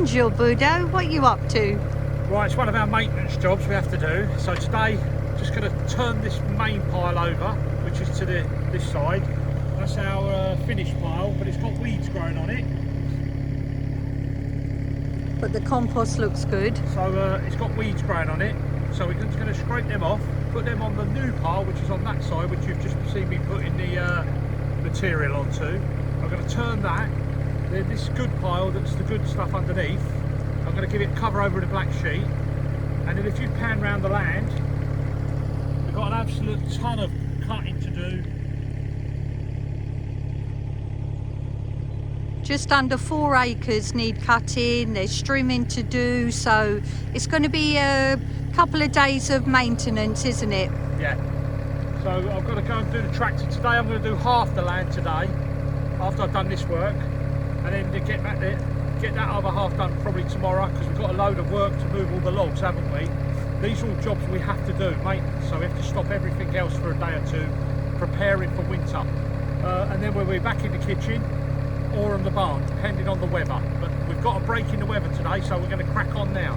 Bonjour, Budo. What are you up to? Right, it's one of our maintenance jobs we have to do. So today, just going to turn this main pile over, which is to this side. That's our finished pile, but it's got weeds growing on it. But the compost looks good. So it's got weeds growing on it. So we're just going to scrape them off, put them on the new pile, which is on that side, which you've just seen me putting the material onto. I'm going to turn that. Then this good pile, that's the good stuff underneath, I'm going to give it cover over the black sheet. And then if you pan round the land, we've got an absolute ton of cutting to do. Just under 4 acres need cutting, there's trimming to do, so it's going to be a couple of days of maintenance, isn't it? Yeah. So I've got to go and do the tractor today. I'm going to do half the land today, after I've done this work. And then to get that other half done probably tomorrow, because we've got a load of work to move all the logs, haven't we? These are all jobs we have to do, maintenance, so we have to stop everything else for a day or two, preparing for winter. And then we'll be back in the kitchen or in the barn, depending on the weather. But we've got a break in the weather today, so we're going to crack on now.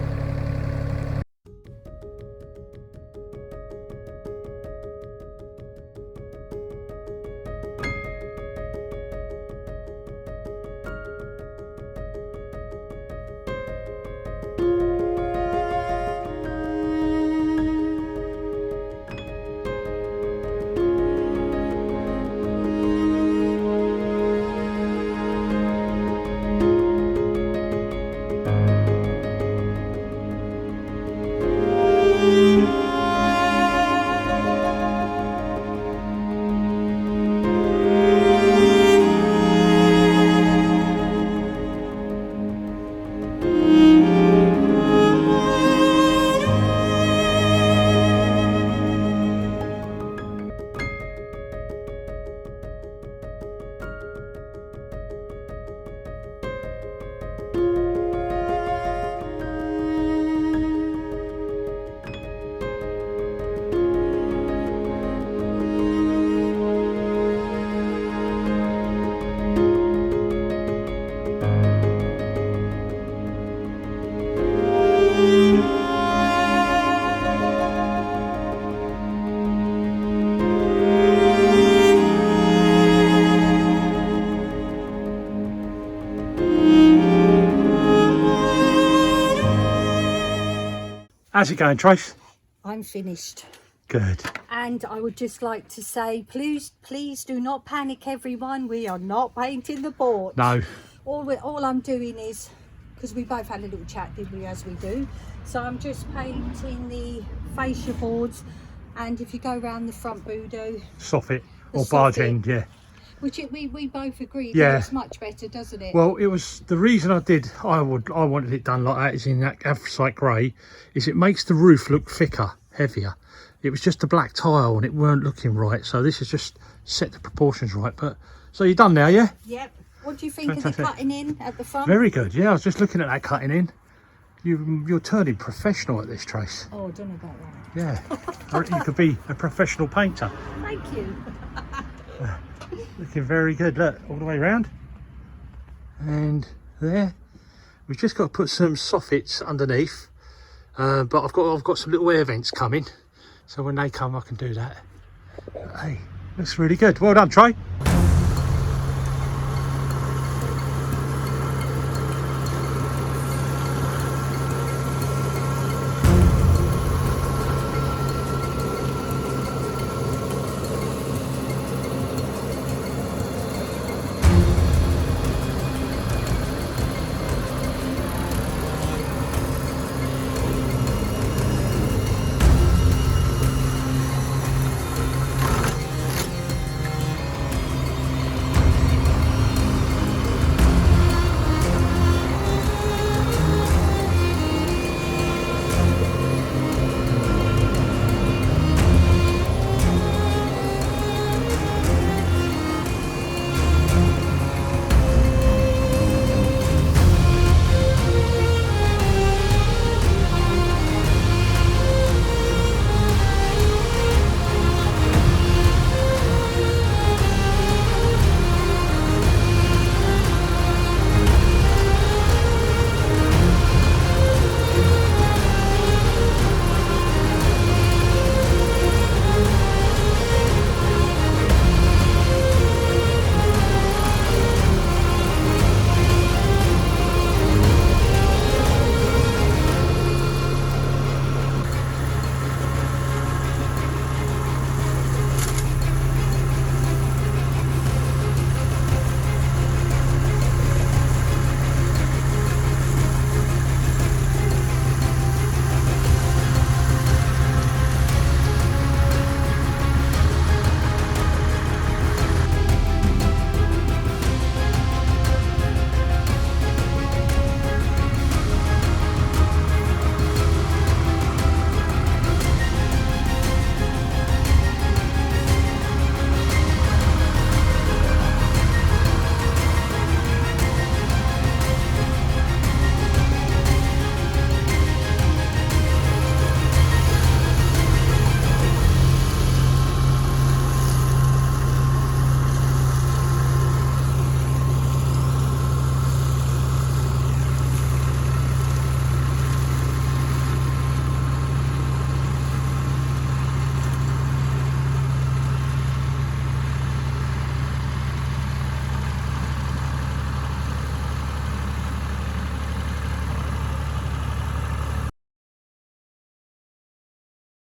How's it going, Trace? I'm finished. Good. And I would just like to say, please do not panic, everyone. We are not painting the porch. No. All I'm doing is, because we both had a little chat, didn't we, as we do. So I'm just painting the fascia boards, and if you go around the front Budo, Soffit or barge end, yeah. Which we both agreed, yeah, looks much better, doesn't it? Well, it was the reason I wanted it done like that, is in that anthracite grey, is it makes the roof look thicker, heavier. It was just a black tile and it weren't looking right, so this has just set the proportions right. But so you're done now, yeah? Yep. What do you think of the cutting in at the front? Very good. Yeah, I was just looking at that cutting in. You're turning professional at this, Trace. Oh, I don't know about that. Yeah, I reckon you could be a professional painter. Thank you. Looking very good. Look, all the way around. And there, we've just got to put some soffits underneath. But I've got some little air vents coming, so when they come, I can do that. But, hey, looks really good. Well done, Trey.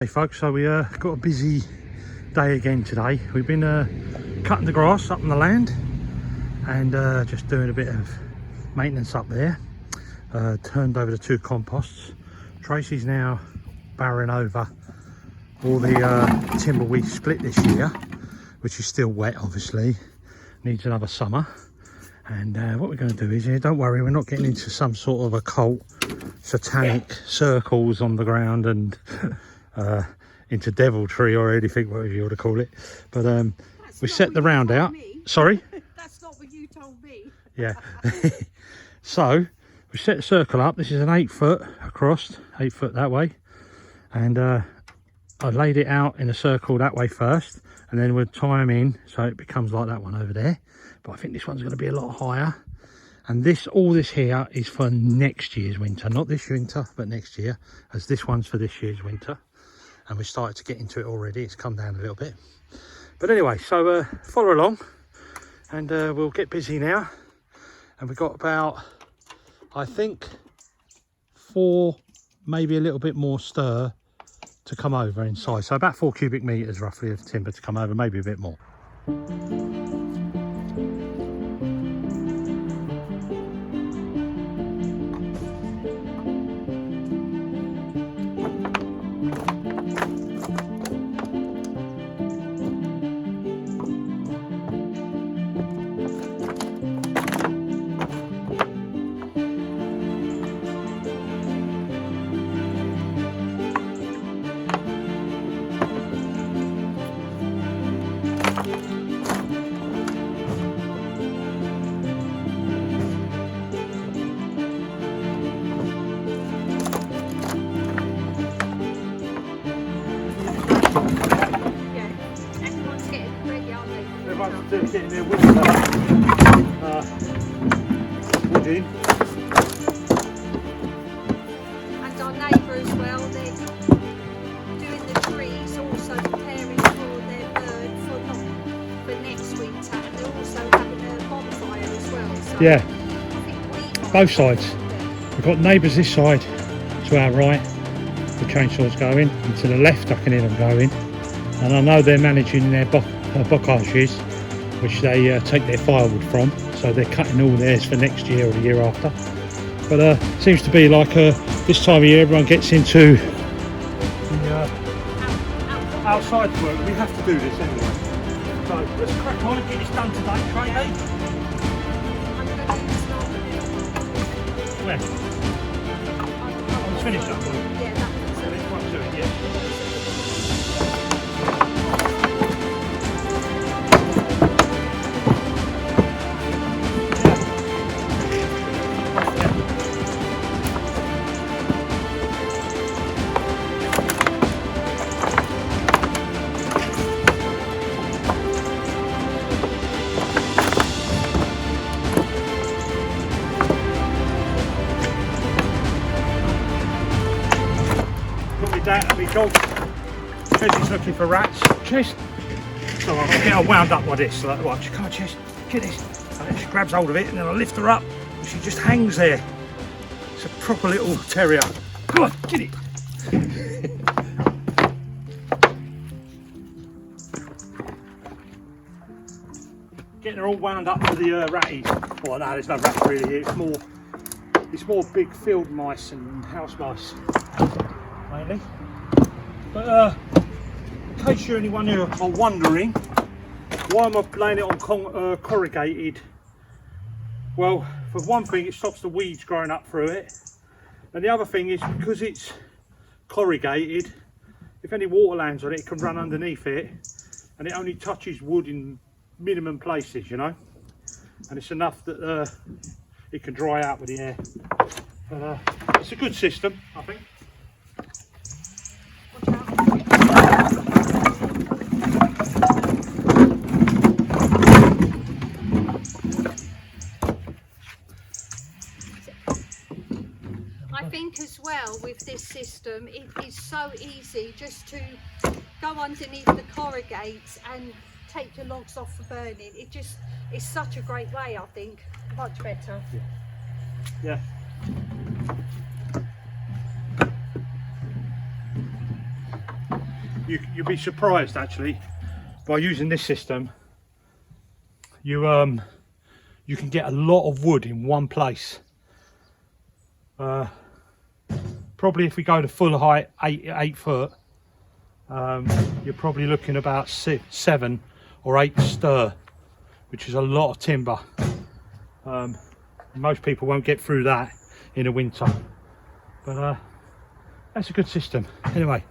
Hey folks, so we got a busy day again today. We've been cutting the grass up on the land and just doing a bit of maintenance up there. Turned over the 2 composts. Tracy's now barrowing over all the timber we split this year, which is still wet obviously, needs another summer. And what we're going to do is, don't worry, we're not getting into some sort of occult satanic circles on the ground and into deviltry or anything, whatever you want to call it. But we set the round out. Sorry? That's not what you told me. Yeah. So we set the circle up. This is an 8 foot across, 8 foot that way. And I laid it out in a circle that way first, and then we'll tie them in so it becomes like that one over there. But I think this one's going to be a lot higher. And all this here is for next year's winter, not this winter, but next year, as this one's for this year's winter. And we started to get into it already. It's come down a little bit. But anyway, so follow along, and we'll get busy now. And we've got about, I think, 4, maybe a little bit more stir to come over inside. So about 4 cubic meters roughly of timber to come over, maybe a bit more. Everyone's getting their wood in. And our neighbour as well, they're doing the trees, also preparing for their bird for next winter, and they're also having a bonfire as well. So Yeah, I think both sides. We've got neighbours this side to our right, the chainsaw's going, and to the left I can hear them going. And I know they're managing their bocages, which they take their firewood from, so they're cutting all theirs for next year or the year after. But seems to be like this time of year everyone gets into the outside work. We have to do this anyway. So let's crack on and get this done today, Tracy. I'm going to use Where? It's finished up. Yeah, that's So let's run to it, yeah. That and my dog. Chess is looking for rats. Chess. So I'll get her wound up like this. Like, watch. Come on, Chess. Get this. And then she grabs hold of it, and then I lift her up, and she just hangs there. It's a proper little terrier. Come on, get it. Getting her all wound up for the ratties. Well, no, there's no rats really here. It's more big field mice and house mice. Mainly. But in case you're anyone who are wondering why am I laying it on corrugated, well, for one thing it stops the weeds growing up through it, and the other thing is because it's corrugated, if any water lands on it, it can run underneath it, and it only touches wood in minimum places, you know, and it's enough that it can dry out with the air. But it's a good system, I think. I think as well with this system, it is so easy just to go underneath the corrugates and take your logs off for burning. It just is such a great way, I think. Much better. Yeah. you'll be surprised actually, by using this system, you can get a lot of wood in one place. Probably if we go to full height, 8 foot, you're probably looking about 7 or 8 stir, which is a lot of timber. Most people won't get through that in the winter, but that's a good system anyway.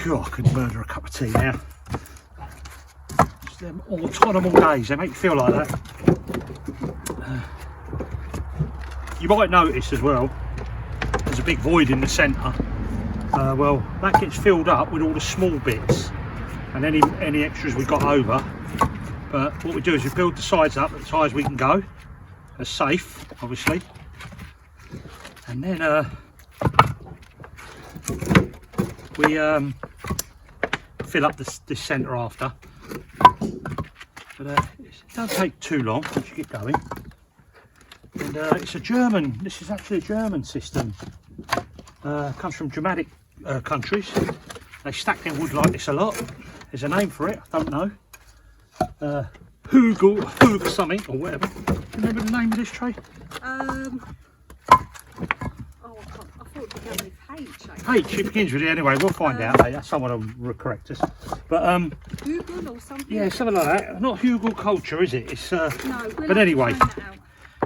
God, I could murder a cup of tea now. Just them autonomous days, they make you feel like that. You might notice as well, there's a big void in the centre. Well, that gets filled up with all the small bits and any extras we got over. But what we do is we build the sides up as high as we can go, as safe, obviously. And then we fill up this centre after. But it doesn't take too long once you get going. And it's a German, this is actually a German system. Comes from Germanic countries. They stack their wood like this a lot. There's a name for it, I don't know. Hugel something or whatever. Do you remember the name of this tray? I thought it began with H. H, it begins with it anyway, we'll find out later. Someone will correct us. But Hugel or something? yeah, something like that. Not Hugel culture, is it? It's no, but anyway,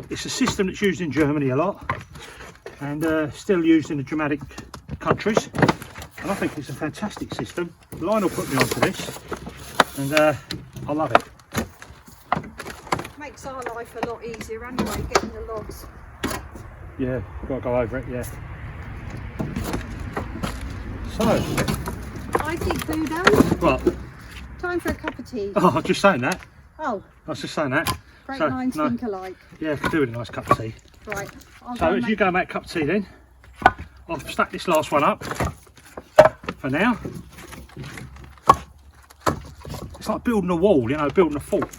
it's a system that's used in Germany a lot and still used in the Germanic countries. And I think it's a fantastic system. Lionel put me onto this and I love it. Makes our life a lot easier anyway, getting the logs. Yeah, got to go over it, yeah. So, I think Budo. what? Time for a cup of tea. Oh, I was just saying that. Oh, I was just saying that. great So, minds no. think alike. Yeah, could do with a nice cup of tea. Right. So as you go and make a cup of tea then, I'll stack this last one up for now. It's like building a wall, you know, building a fort.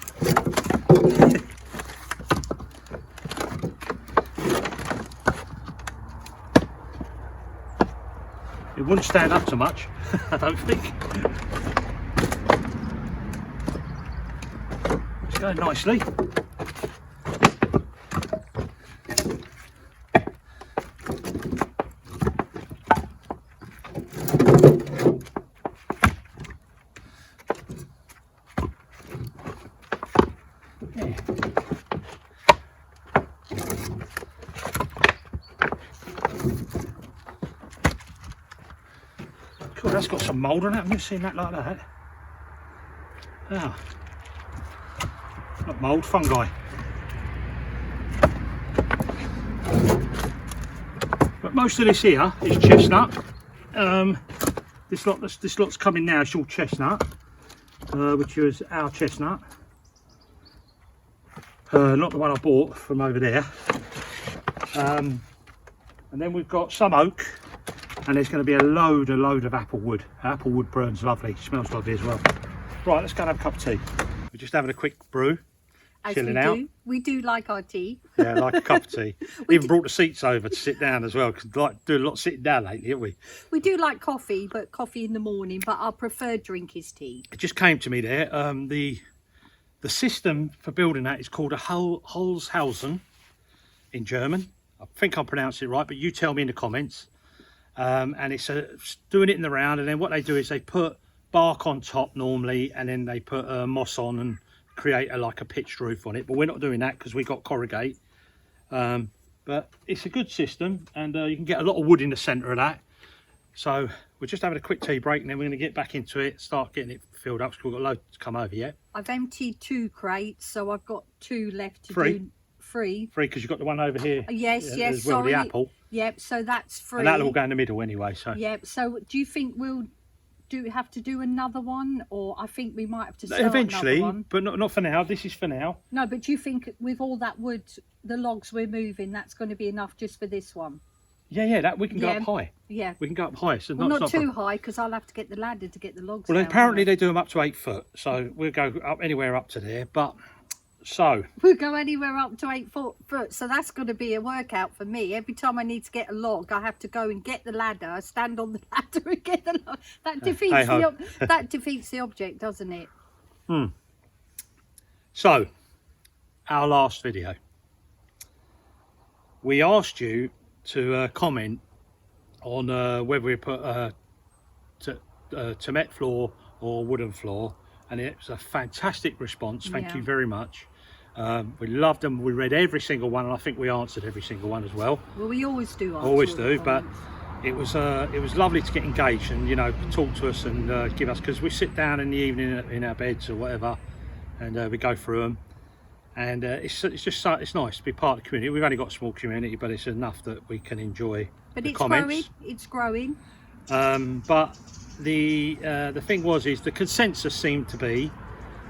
wouldn't stand up too much, I don't think. It's going nicely. Cool, that's got some mould on it. I've never seen that like that. Ah, not mould, fungi. But most of this here is chestnut. This lot's coming now. It's all chestnut, which is our chestnut. Not the one I bought from over there. And then we've got some oak. And there's going to be a load of apple wood. Apple wood burns lovely, smells lovely as well. Right, let's go and have a cup of tea. We're just having a quick brew, chilling out. We do like our tea. Yeah, like a cup of tea. We even brought the seats over to sit down as well, because we like do a lot of sitting down lately, haven't we? We do like coffee, but coffee in the morning. But our preferred drink is tea. It just came to me there. The system for building that is called a Holzhausen in German. I think I'm pronouncing it right, but you tell me in the comments. And it's doing it in the round, and then what they do is they put bark on top normally, and then they put moss on and create like a pitched roof on it. But we're not doing that because we got corrugate. But it's a good system, and you can get a lot of wood in the centre of that. So we're just having a quick tea break, and then we're going to get back into it, start getting it filled up, because we've got loads to come over yet. I've emptied 2 crates, so I've got 2 left to do. Free because you've got the one over here. Yes, as well, sorry. The apple. Yep, so that's free. And that'll all go in the middle anyway. So. Yep. So do you think we'll have to do another one, or I think we might have to start eventually, another one? But not for now. This is for now. No, but do you think with all that wood, the logs we're moving, that's going to be enough just for this one? Yeah, that we can go up high. Yeah, we can go up high. So not too high, because I'll have to get the ladder to get the logs. Well, down, apparently they do them up to 8 foot, so we'll go up anywhere up to there. But so we'll go anywhere up to 8 foot. So that's going to be a workout for me. Every time I need to get a log, I have to go and get the ladder, stand on the ladder and get the log. That defeats the object, doesn't it? So our last video, we asked you to comment on whether we put cement floor or wooden floor, and it was a fantastic response. Thank you very much. We loved them. We read every single one, and I think we answered every single one as well. Well, we always do. Always do, but it was lovely to get engaged and, you know, talk to us and give us, because we sit down in the evening in our beds or whatever, and we go through them, and it's nice to be part of the community. We've only got a small community, but it's enough that we can enjoy the comments. It's growing. But the thing is the consensus seemed to be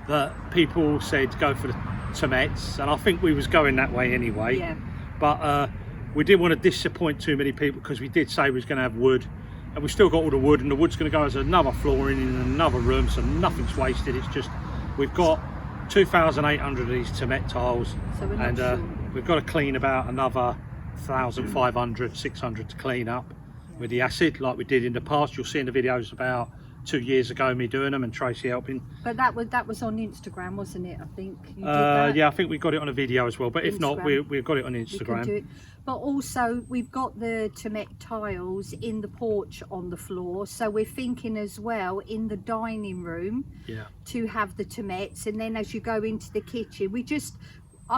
that people said go for the tomats, and I think we was going that way anyway. Yeah. But we didn't want to disappoint too many people, because we did say we was going to have wood, and we've still got all the wood, and the wood's going to go as another flooring in another room, so nothing's wasted. It's just we've got 2,800 of these tomat tiles, so we've got to clean about another 1,500, 600 to clean up with the acid, like we did in the past. You'll see in the videos about 2 years ago me doing them and Tracy helping. But that was on Instagram, wasn't it? I think you did that. Yeah, I think we got it on a video as well, but if not, we've got it on Instagram. But also we've got the tomat tiles in the porch on the floor, so we're thinking as well in the dining room to have the tomats, and then as you go into the kitchen,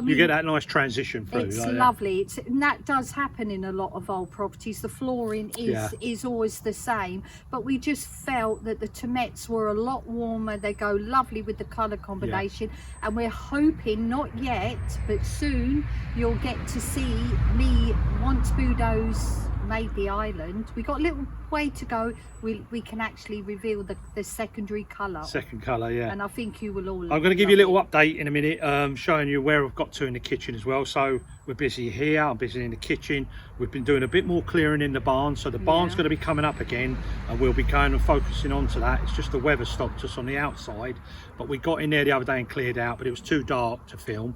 you get that nice transition through. It's lovely. And that does happen in a lot of old properties. The flooring is always the same, but we just felt that the tomats were a lot warmer. They go lovely with the colour combination, and we're hoping, not yet, but soon, you'll get to see me once Budo's made the island. We got a little way to go. We can actually reveal the secondary colour. Second colour, yeah. And I think you will all. I'm going to give you a little update in a minute, showing you where I've got to in the kitchen as well. So we're busy here. I'm busy in the kitchen. We've been doing a bit more clearing in the barn. So the barn's going to be coming up again, and we'll be going and focusing onto that. It's just the weather stopped us on the outside, but we got in there the other day and cleared out, but it was too dark to film.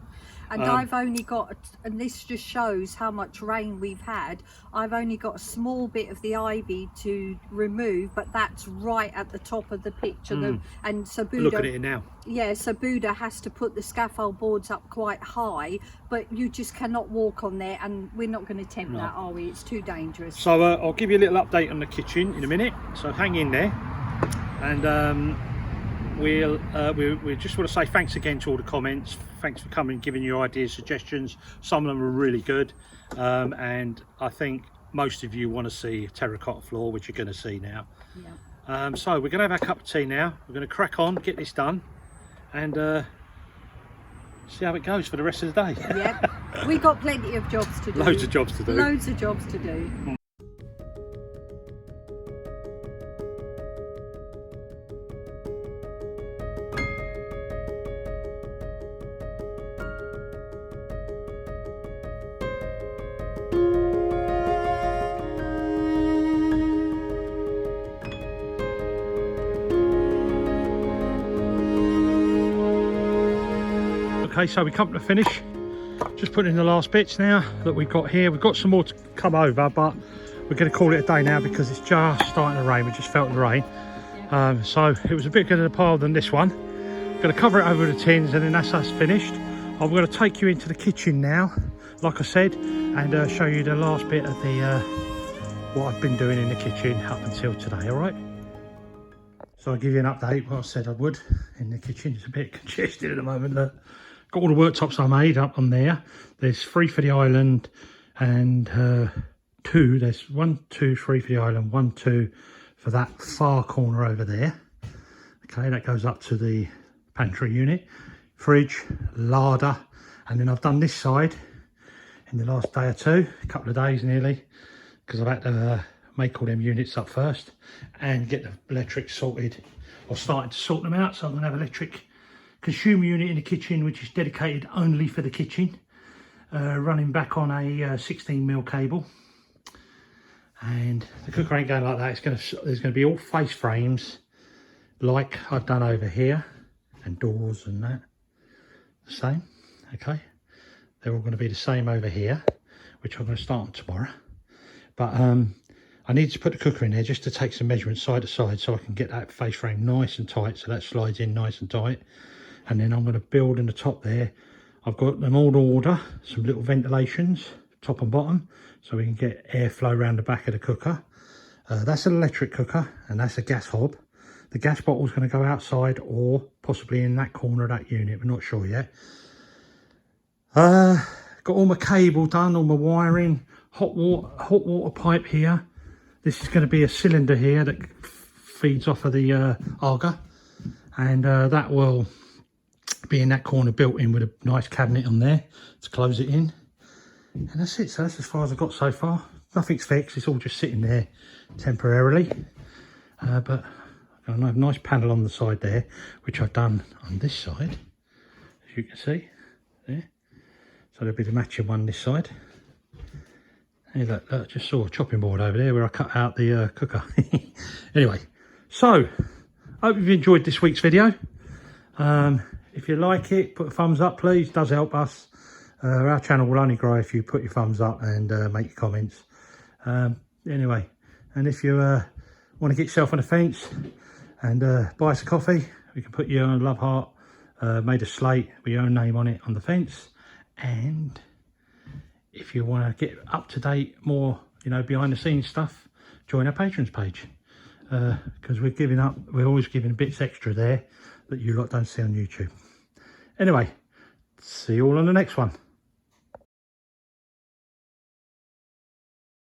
And I've only got, and this just shows how much rain we've had, I've only got a small bit of the ivy to remove, but that's right at the top of the picture. And so Budo, look at it now. Yeah, so Budo has to put the scaffold boards up quite high, but you just cannot walk on there, and we're not going to attempt that, are we? It's too dangerous. So I'll give you a little update on the kitchen in a minute, so hang in there. And we just want to say thanks again to all the comments. Thanks for coming, giving your ideas, suggestions. Some of them were really good, and I think most of you want to see terracotta floor, which you're going to see now. Yeah. So we're going to have our cup of tea now. We're going to crack on, get this done, and see how it goes for the rest of the day. Yep, we got plenty of jobs to do. Loads of jobs to do. Loads of jobs to do. Okay, so we come to the finish. Just putting in the last bits now that we've got here. We've got some more to come over, but we're going to call it a day now because it's just starting to rain. We just felt the rain. So it was a bit bigger of a pile than this one. Going to cover it over the tins, and then that's us finished. I'm going to take you into the kitchen now, like I said, and show you the last bit of the what I've been doing in the kitchen up until today. All right. So I'll give you an update. What I said I would in the kitchen. It's a bit congested at the moment. Look. Got all the worktops I made up on there. There's 3 for the island and 2. There's 1, 2, 3 for the island, 1, 2 for that far corner over there. Okay, that goes up to the pantry unit, fridge, larder, and then I've done this side in the last day or two, a couple of days nearly, because I've had to make all them units up first and get the electric sorted, or starting to sort them out. So I'm going to have electric consumer unit in the kitchen, which is dedicated only for the kitchen, running back on a 16mm cable. And the cooker ain't going like that. There's going to be all face frames like I've done over here, and doors and that, the same. Okay, they're all going to be the same over here, which I'm going to start on tomorrow. But I need to put the cooker in there just to take some measurements side to side, so I can get that face frame nice and tight, so that slides in nice and tight. And then I'm going to build in the top there. I've got them all to order, some little ventilations, top and bottom, so we can get airflow around the back of the cooker. That's an electric cooker, and that's a gas hob. The gas bottle's going to go outside, or possibly in that corner of that unit. We're not sure yet. Got all my cable done, all my wiring, hot water pipe here. This is going to be a cylinder here that feeds off of the Arga, and that will be in that corner, built in with a nice cabinet on there to close it in. And that's it. So that's as far as I've got so far. Nothing's fixed, it's all just sitting there temporarily, but I have a nice panel on the side there, which I've done on this side, as you can see there. So there'll be the matching one this side. Hey, look, just saw a chopping board over there where I cut out the cooker. Anyway, so hope you've enjoyed this week's video. If you like it, put a thumbs up, please. It does help us. Our channel will only grow if you put your thumbs up and make your comments. Anyway, and if you want to get yourself on a fence and buy us a coffee, we can put you on a love heart made of slate with your own name on it on the fence. And if you want to get up to date, more, you know, behind the scenes stuff, join our patrons page, because we're always giving bits extra there that you lot don't see on YouTube. Anyway, see you all on the next one.